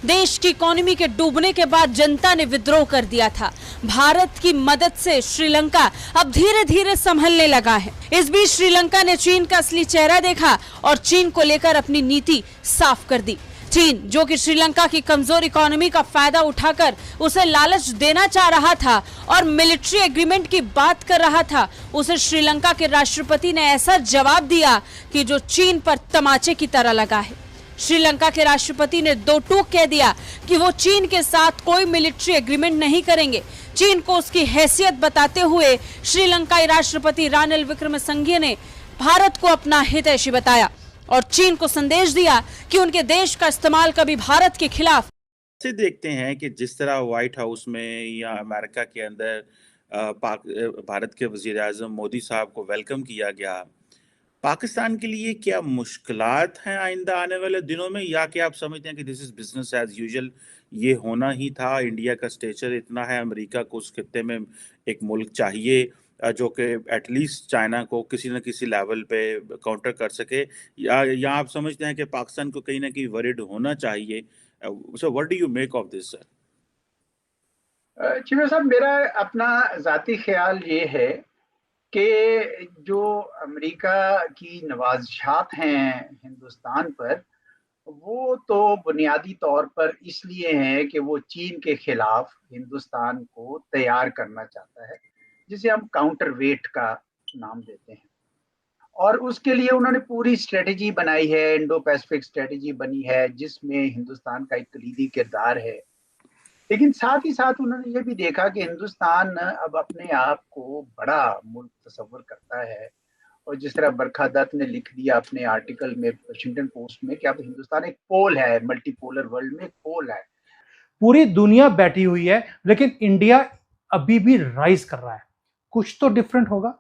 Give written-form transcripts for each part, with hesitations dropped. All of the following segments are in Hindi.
देश की इकोनॉमी के डूबने के बाद जनता ने विद्रोह कर दिया था। भारत की मदद से श्रीलंका अब धीरे धीरे संभलने लगा है। इस बीच श्रीलंका ने चीन का असली चेहरा देखा और चीन को लेकर अपनी नीति साफ कर दी। चीन, जो कि श्रीलंका की कमजोर इकोनॉमी का फायदा उठाकर उसे लालच देना चाह रहा था और मिलिट्री एग्रीमेंट की बात कर रहा था, उसे श्रीलंका के राष्ट्रपति ने ऐसा जवाब दिया कि जो चीन पर तमाचे की तरह लगा है। श्रीलंका के राष्ट्रपति ने दो टूक कह दिया कि वो चीन के साथ कोई मिलिट्री एग्रीमेंट नहीं करेंगे। चीन को उसकी हैसियत बताते हुए श्रीलंकाई राष्ट्रपति रानिल विक्रमसिंघे ने भारत को अपना हितैषी बताया और चीन को संदेश दिया कि उनके देश का इस्तेमाल कभी भारत के खिलाफ। से देखते हैं कि जिस तरह व्हाइट हाउस में या अमेरिका के अंदर भारत के वजीर आजम मोदी साहब को वेलकम किया गया, पाकिस्तान के लिए क्या मुश्किलात हैं आइंदा आने वाले दिनों में, या कि आप समझते हैं कि this is business as usual, ये होना ही था। इंडिया का स्टेचर इतना है, अमेरिका को उस खित्ते में एक मुल्क चाहिए जो कि एटलीस्ट चाइना को किसी न किसी लेवल पे काउंटर कर सके, या आप समझते हैं कि पाकिस्तान को कहीं ना कहीं वरिड होना चाहिए? So what do you make of this sir? चिमर साहब, मेरा अपना जाती ख्याल ये है कि जो अमेरिका की नवाज़शात हैं हिंदुस्तान पर, वो तो बुनियादी तौर पर इसलिए हैं कि वो चीन के खिलाफ हिंदुस्तान को तैयार करना चाहता है, जिसे हम काउंटर वेट का नाम देते हैं। और उसके लिए उन्होंने पूरी स्ट्रेटजी बनाई है, इंडो पैसिफिक स्ट्रेटजी बनी है, जिसमें हिंदुस्तान का एक कलीदी किरदार है। लेकिन साथ ही साथ उन्होंने ये भी देखा कि हिंदुस्तान अब अपने आप को बड़ा मुल्क तस्वर करता है, और जिस तरह बरखा दत्त ने लिख दिया अपने आर्टिकल में वाशिंगटन पोस्ट में कि अब हिंदुस्तान एक पोल है, मल्टीपोलर वर्ल्ड में एक पोल है। पूरी दुनिया बैठी हुई है, लेकिन इंडिया अभी भी राइज कर रहा है। कुछ तो डिफरेंट होगा।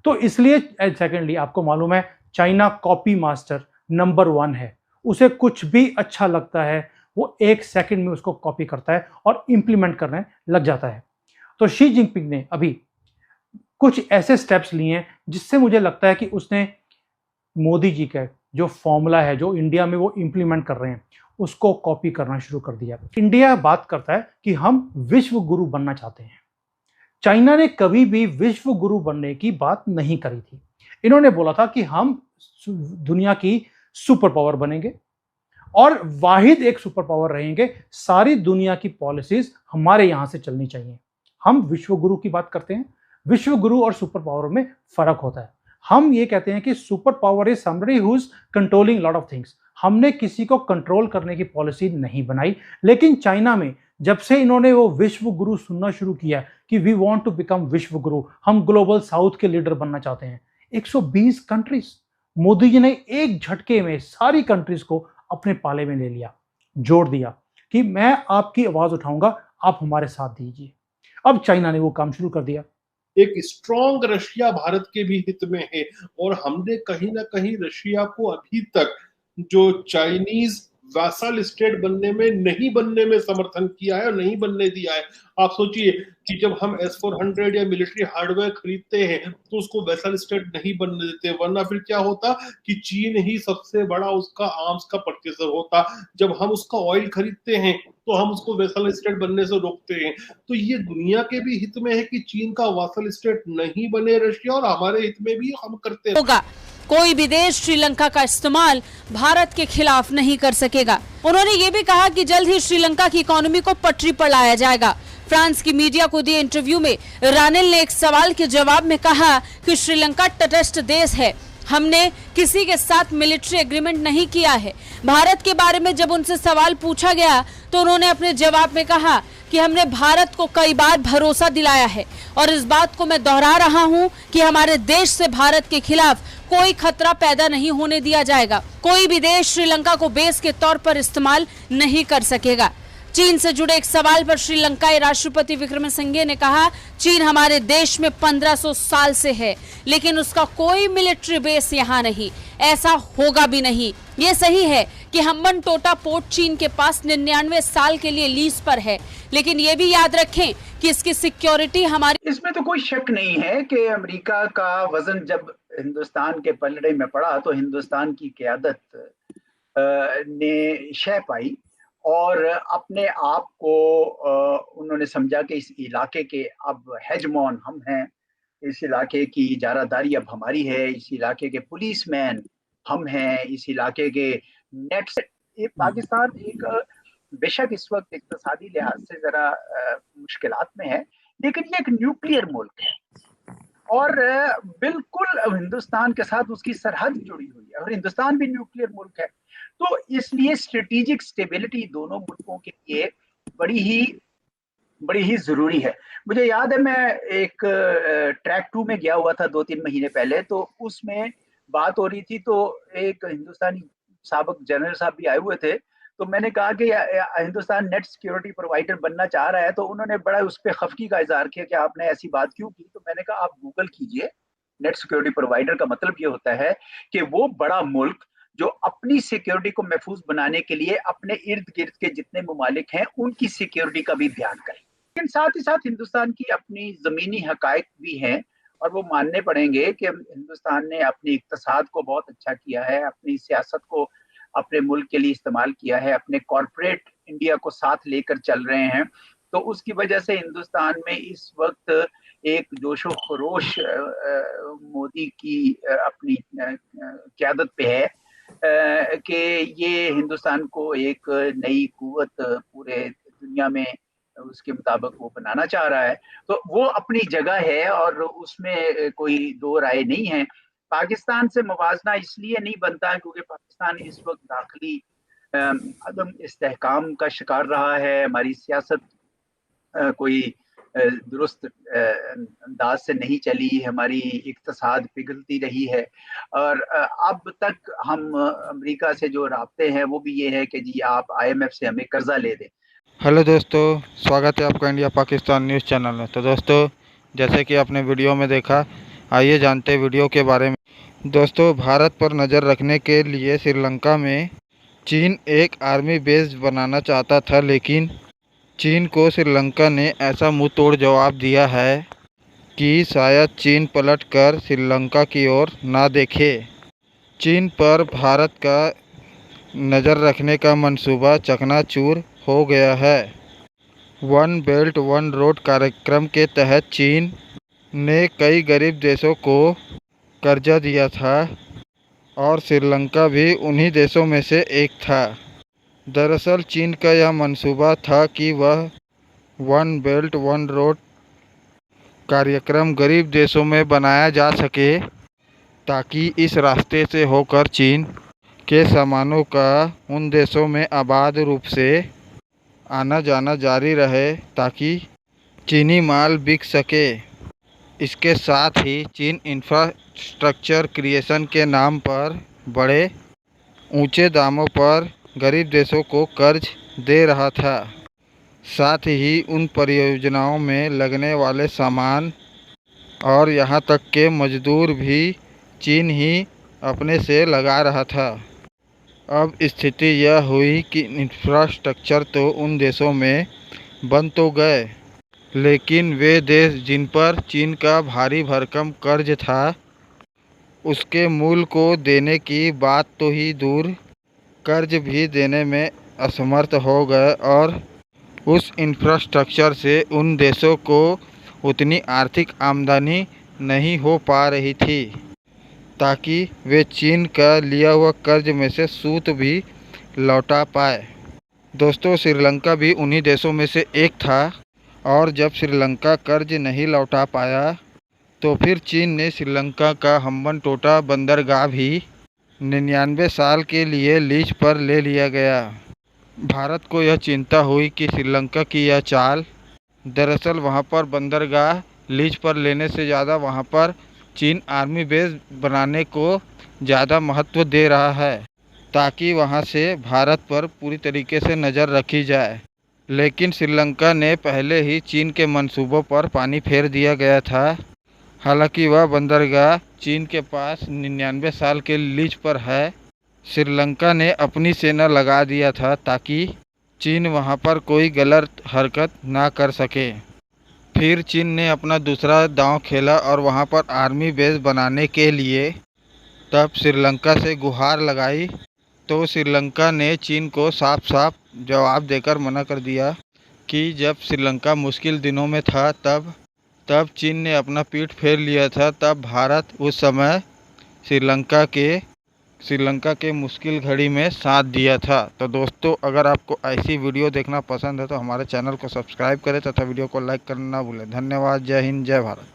तो इसलिए सेकेंडली, आपको मालूम है चाइना कॉपी मास्टर नंबर 1 है। उसे कुछ भी अच्छा लगता है, वो 1 सेकंड में उसको कॉपी करता है और इंप्लीमेंट करने लग जाता है। तो शी जिनपिंग ने अभी कुछ ऐसे स्टेप्स लिए हैं जिससे मुझे लगता है कि उसने मोदी जी का जो फॉर्मूला है, जो इंडिया में वो इंप्लीमेंट कर रहे हैं, उसको कॉपी करना शुरू कर दिया। इंडिया बात करता है कि हम विश्व गुरु बनना चाहते हैं। चाइना ने कभी भी विश्व गुरु बनने की बात नहीं करी थी। इन्होंने बोला था कि हम दुनिया की सुपर पावर बनेंगे और वाहिद एक सुपर पावर रहेंगे। सारी दुनिया की पॉलिसीज हमारे यहां से चलनी चाहिए। हम विश्व गुरु की बात करते हैं। विश्व गुरु और सुपर पावर में फर्क होता है। हम ये कहते हैं कि super power is somebody who is controlling lot of things. हमने किसी को कंट्रोल करने की पॉलिसी नहीं बनाई। लेकिन चाइना में जब से इन्होंने वो विश्व गुरु सुनना शुरू किया कि वी वांट टू बिकम विश्व गुरु, हम ग्लोबल साउथ के लीडर बनना चाहते हैं, 120 कंट्रीज, मोदी जी ने एक झटके में सारी कंट्रीज को अपने पाले में ले लिया, जोड़ दिया कि मैं आपकी आवाज उठाऊंगा, आप हमारे साथ दीजिए। अब चाइना ने वो काम शुरू कर दिया। एक स्ट्रॉन्ग रशिया भारत के भी हित में है, और हमने कहीं ना कहीं रशिया को अभी तक जो चाइनीज वैसल स्टेट बनने में समर्थन किया है और नहीं बनने दिया है। आप सोचिए कि जब हम S-400 या मिलिट्री हार्डवेयर खरीदते हैं तो उसको वैसल स्टेट नहीं बनने देते, वरना फिर क्या होता कि चीन ही सबसे बड़ा उसका आर्म्स का परचेसर होता। जब हम उसका ऑयल खरीदते हैं तो हम उसको वैसल स्टेट बनने से रोकते हैं। तो ये दुनिया के भी हित में है कि चीन का वैसल स्टेट नहीं बने रशिया, और हमारे हित में भी हम करते होगा। कोई भी देश श्रीलंका का इस्तेमाल भारत के खिलाफ नहीं कर सकेगा। उन्होंने ये भी कहा कि जल्द ही श्रीलंका की इकोनॉमी को पटरी पर लाया जाएगा। फ्रांस की मीडिया को दिए इंटरव्यू में रानिल ने एक सवाल के जवाब में कहा कि श्रीलंका तटस्थ देश है, हमने किसी के साथ मिलिट्री एग्रीमेंट नहीं किया है। भारत के बारे में जब उनसे सवाल पूछा गया तो उन्होंने अपने जवाब में कहा कि हमने भारत को कई बार भरोसा दिलाया है और इस बात को मैं दोहरा रहा हूं कि हमारे देश से भारत के खिलाफ कोई खतरा पैदा नहीं होने दिया जाएगा। कोई भी देश श्रीलंका को बेस के तौर पर इस्तेमाल नहीं कर सकेगा। चीन से जुड़े एक सवाल पर श्रीलंकाई राष्ट्रपति विक्रमसिंघे ने कहा, चीन हमारे देश में 1500 साल से है, लेकिन उसका कोई मिलिट्री बेस यहाँ नहीं, ऐसा होगा भी नहीं। ये सही है कि हम्बनटोटा पोर्ट चीन के पास 99 साल के लिए लीज पर है, लेकिन ये भी याद रखें कि इसकी सिक्योरिटी हमारी। इसमें तो कोई शक नहीं है कि अमेरिका का वजन जब हिंदुस्तान के पलड़े में पड़ा तो हिंदुस्तान की क़यादत ने शह पाई और अपने आप को उन्होंने समझा कि इस इलाके के अब हेजमॉन हम हैं, इस इलाके की इजारादारी अब हमारी है, इस इलाके के पुलिसमैन हम हैं, इस इलाके के नेट। ये पाकिस्तान एक बेशक इस वक्त इक्तिसादी लिहाज से जरा मुश्किलात में है, लेकिन ये एक न्यूक्लियर मुल्क है और बिल्कुल हिंदुस्तान के साथ उसकी सरहद जुड़ी हुई है और हिंदुस्तान भी न्यूक्लियर मुल्क है। तो इसलिए स्ट्रेटेजिक स्टेबिलिटी दोनों मुल्कों के लिए बड़ी ही जरूरी है। मुझे याद है मैं एक ट्रैक 2 में गया हुआ था 2-3 महीने पहले, तो उसमें बात हो रही थी, तो एक हिंदुस्तानी साबिक जनरल साहब भी आए हुए थे, तो मैंने कहा कि हिंदुस्तान नेट सिक्योरिटी प्रोवाइडर बनना चाह रहा है, तो उन्होंने बड़ा उस पर खफगी का इजहार किया कि आपने ऐसी बात क्यों की। तो मैंने कहा आप गूगल कीजिए, नेट सिक्योरिटी प्रोवाइडर का मतलब ये होता है कि वो बड़ा मुल्क जो अपनी सिक्योरिटी को महफूज बनाने के लिए अपने इर्द गिर्द के जितने ममालिक हैं उनकी सिक्योरिटी का भी ध्यान करे। लेकिन साथ ही साथ हिंदुस्तान की अपनी जमीनी हकायक भी हैं और वो मानने पड़ेंगे कि हिंदुस्तान ने अपनी इक्तिसाद को बहुत अच्छा किया है, अपनी सियासत को अपने मुल्क के लिए इस्तेमाल किया है, अपने कॉरपोरेट इंडिया को साथ लेकर चल रहे हैं। तो उसकी वजह से हिंदुस्तान में इस वक्त एक जोशो खरोश मोदी की अपनी क़यादत पे है कि ये हिंदुस्तान को एक नई कुव्वत पूरे दुनिया में उसके मुताबिक वो बनाना चाह रहा है। तो वो अपनी जगह है और उसमें कोई दो राय नहीं है। पाकिस्तान से मुवाजना इसलिए नहीं बनता क्योंकि पाकिस्तान इस वक्त दाखिली अदम इस्तेहकाम का शिकार रहा है, हमारी सियासत कोई दुरुस्त अंदाज से नहीं चली, हमारी इक्तिसाद पिघलती रही है और अब तक हम अमेरिका से जो राब्ते हैं वो भी ये है कि जी आप IMF से हमें कर्जा ले दें। हेलो दोस्तों, स्वागत है आपका इंडिया पाकिस्तान न्यूज़ चैनल में। तो दोस्तों, जैसे कि आपने वीडियो में देखा, आइए जानते हैं वीडियो के बारे में। दोस्तों, भारत पर नज़र रखने के लिए श्रीलंका में चीन एक आर्मी बेस बनाना चाहता था, लेकिन चीन को श्रीलंका ने ऐसा मुंह तोड़ जवाब दिया है कि शायद चीन पलटकर श्रीलंका की ओर ना देखे। चीन पर भारत का नज़र रखने का मंसूबा चकनाचूर हो गया है। वन बेल्ट वन रोड कार्यक्रम के तहत चीन ने कई गरीब देशों को कर्जा दिया था और श्रीलंका भी उन्हीं देशों में से एक था। दरअसल चीन का यह मंसूबा था कि वह वन बेल्ट वन रोड कार्यक्रम गरीब देशों में बनाया जा सके ताकि इस रास्ते से होकर चीन के सामानों का उन देशों में आबाद रूप से आना जाना जारी रहे ताकि चीनी माल बिक सके। इसके साथ ही चीन इंफ्रास्ट्रक्चर क्रिएशन के नाम पर बड़े ऊंचे दामों पर गरीब देशों को कर्ज दे रहा था। साथ ही उन परियोजनाओं में लगने वाले सामान और यहाँ तक के मजदूर भी चीन ही अपने से लगा रहा था। अब स्थिति यह हुई कि इंफ्रास्ट्रक्चर तो उन देशों में बन तो गए, लेकिन वे देश जिन पर चीन का भारी भरकम कर्ज था, उसके मूल को देने की बात तो ही दूर, कर्ज भी देने में असमर्थ हो गए और उस इंफ्रास्ट्रक्चर से उन देशों को उतनी आर्थिक आमदनी नहीं हो पा रही थी ताकि वे चीन का लिया हुआ कर्ज में से सूद भी लौटा पाए। दोस्तों, श्रीलंका भी उन्हीं देशों में से एक था और जब श्रीलंका कर्ज नहीं लौटा पाया तो फिर चीन ने श्रीलंका का हम्बनटोटा बंदरगाह भी 99 साल के लिए लीज पर ले लिया गया। भारत को यह चिंता हुई कि श्रीलंका की यह चाल, दरअसल वहां पर बंदरगाह लीज पर लेने से ज़्यादा वहां पर चीन आर्मी बेस बनाने को ज़्यादा महत्व दे रहा है ताकि वहां से भारत पर पूरी तरीके से नज़र रखी जाए। लेकिन श्रीलंका ने पहले ही चीन के मंसूबों पर पानी फेर दिया गया था। हालांकि वह बंदरगाह चीन के पास 99 साल के लीज पर है। श्रीलंका ने अपनी सेना लगा दिया था ताकि चीन वहां पर कोई गलत हरकत ना कर सके। फिर चीन ने अपना दूसरा दांव खेला और वहां पर आर्मी बेस बनाने के लिए तब श्रीलंका से गुहार लगाई तो श्रीलंका ने चीन को साफ साफ जवाब देकर मना कर दिया कि जब श्रीलंका मुश्किल दिनों में था तब चीन ने अपना पीठ फेर लिया था, तब भारत उस समय श्रीलंका के मुश्किल घड़ी में साथ दिया था। तो दोस्तों, अगर आपको ऐसी वीडियो देखना पसंद है तो हमारे चैनल को सब्सक्राइब करें तथा वीडियो को लाइक करना ना भूलें। धन्यवाद। जय हिंद, जय भारत।